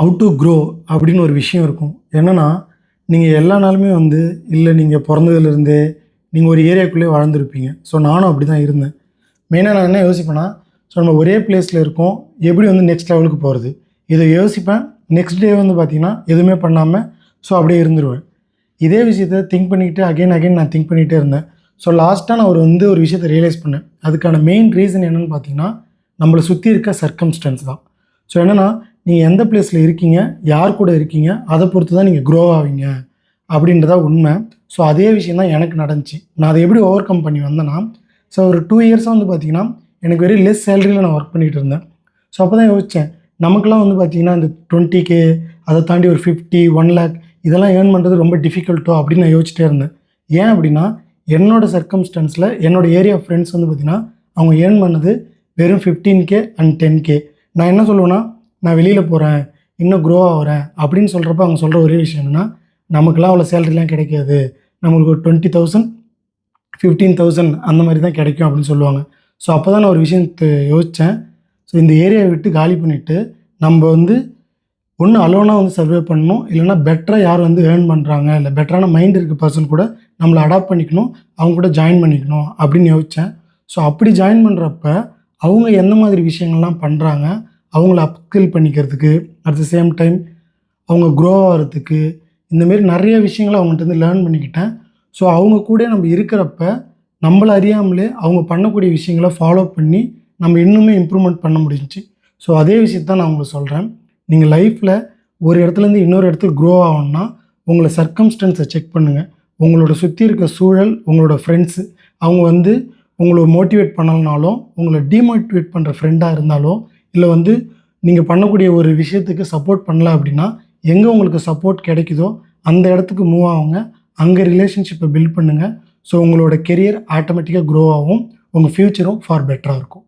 Have to grow அப்படின்னு ஒரு விஷயம் இருக்கும். என்னென்னா, நீங்கள் எல்லா நாளுமே வந்து இல்லை நீங்கள் பிறந்ததுலேருந்தே நீங்கள் ஒரு ஏரியாக்குள்ளேயே வாழ்ந்துருப்பீங்க. ஸோ நானும் அப்படி தான் இருந்தேன். மெயினாக நான் என்ன யோசிப்பேன்னா, ஸோ நம்ம ஒரே பிளேஸில் இருக்கோம், எப்படி வந்து நெக்ஸ்ட் லெவலுக்கு போகிறது, இதை யோசிப்பேன். நெக்ஸ்ட் டே வந்து பார்த்திங்கன்னா எதுவுமே பண்ணாமல் ஸோ அப்படியே இருந்துருவேன். இதே விஷயத்தை திங்க் பண்ணிக்கிட்டு அகைன் நான் திங்க் பண்ணிகிட்டே இருந்தேன். ஸோ லாஸ்ட்டாக நான் ஒரு விஷயத்தை ரியலைஸ் பண்ணேன். அதுக்கான மெயின் ரீசன் என்னென்னு பார்த்தீங்கன்னா, நம்மளை சுற்றி இருக்க சர்க்கம்ஸ்டன்ஸ் தான். ஸோ என்னென்னா, நீங்கள் எந்த பிளேஸில் இருக்கீங்க, யார் கூட இருக்கீங்க, அதை பொறுத்து தான் நீங்கள் க்ரோ ஆவீங்க அப்படின்றதா உண்மை. ஸோ அதே விஷயம் தான் எனக்கு நடந்துச்சு. நான் அதை எப்படி ஓவர் கம் பண்ணி வந்தேன்னா, ஸோ ஒரு 2 இயர்ஸாக வந்து பார்த்திங்கன்னா எனக்கு வெரி லெஸ் சேலரியில் நான் ஒர்க் பண்ணிகிட்டு இருந்தேன். ஸோ அப்போ தான் யோசித்தேன், நமக்குலாம் வந்து பார்த்திங்கன்னா இந்த 20K அதை தாண்டி ஒரு 50, 1 lakh இதெல்லாம் ஏர்ன் பண்ணுறது ரொம்ப டிஃபிகல்ட்டோ அப்படின்னு நான் யோசிச்சிட்டே இருந்தேன். ஏன் அப்படின்னா, என்னோடய சர்க்கம்ஸ்டன்ஸில் என்னோடய ஏரியா ஃப்ரெண்ட்ஸ் வந்து பார்த்திங்கன்னா அவங்க ஏர்ன் பண்ணது வெறும் 15K அண்ட் 10K. நான் என்ன சொல்லுவேன்னா, நான் வெளியில் போகிறேன், இன்னும் க்ரோ ஆகிறேன் அப்படின்னு சொல்கிறப்ப அவங்க சொல்கிற ஒரே விஷயம் என்னென்னா, நமக்குலாம் அவ்வளோ சேலரிலாம் கிடைக்காது, நம்மளுக்கு ஒரு 20,000 15,000 அந்த மாதிரி தான் கிடைக்கும் அப்படின்னு சொல்லுவாங்க. ஸோ அப்போ தான் நான் ஒரு விஷயத்தை யோசித்தேன். ஸோ இந்த ஏரியாவை விட்டு காலி பண்ணிவிட்டு நம்ம வந்து ஒன்று அலோனாக வந்து சர்வே பண்ணணும், இல்லைனா பெட்டராக யார் வந்து ஏர்ன் பண்ணுறாங்க, இல்லை பெட்டரான மைண்ட் இருக்க பர்சன் கூட நம்மளை அடாப்ட் பண்ணிக்கணும், அவங்க கூட ஜாயின் பண்ணிக்கணும் அப்படின்னு யோசித்தேன். ஸோ அப்படி ஜாயின் பண்ணுறப்ப அவங்க எந்த மாதிரி விஷயங்கள்லாம் பண்ணுறாங்க, அவங்கள அப்ஸ்கில் பண்ணிக்கிறதுக்கு, அட் த சேம் டைம் அவங்க க்ரோ ஆகிறதுக்கு, இந்தமாரி நிறைய விஷயங்களை அவங்கள்ட்ட வந்து லேர்ன் பண்ணிக்கிட்டேன். ஸோ அவங்க கூட நம்ம இருக்கிறப்ப நம்மளை அறியாமலே அவங்க பண்ணக்கூடிய விஷயங்களை ஃபாலோ பண்ணி நம்ம இன்னுமே இம்ப்ரூவ்மெண்ட் பண்ண முடிஞ்சிச்சு. ஸோ அதே விஷயத்த தான் நான் உங்களுக்கு சொல்கிறேன். நீங்கள் லைஃப்பில் ஒரு இடத்துலேருந்து இன்னொரு இடத்துக்கு க்ரோ ஆகணும்னா உங்களை சர்க்கம்ஸ்டன்ஸை செக் பண்ணுங்கள். உங்களோட சுற்றி இருக்க சூழல், உங்களோட ஃப்ரெண்ட்ஸு அவங்க வந்து உங்களை மோட்டிவேட் பண்ணலனாலும், உங்களை டீமோட்டிவேட் பண்ணுற ஃப்ரெண்டாக இருந்தாலும், இல்லை வந்து நீங்கள் பண்ணக்கூடிய ஒரு விஷயத்துக்கு சப்போர்ட் பண்ணல அப்படின்னா, எங்கே உங்களுக்கு சப்போர்ட் கிடைக்குதோ அந்த இடத்துக்கு மூவ் ஆகுங்க. அங்கே ரிலேஷன்ஷிப்பை பில்ட் பண்ணுங்கள். ஸோ உங்களோட கெரியர் ஆட்டோமேட்டிக்காக க்ரோ ஆகும். உங்கள் ஃப்யூச்சரும் ஃபார் பெட்டராக இருக்கும்.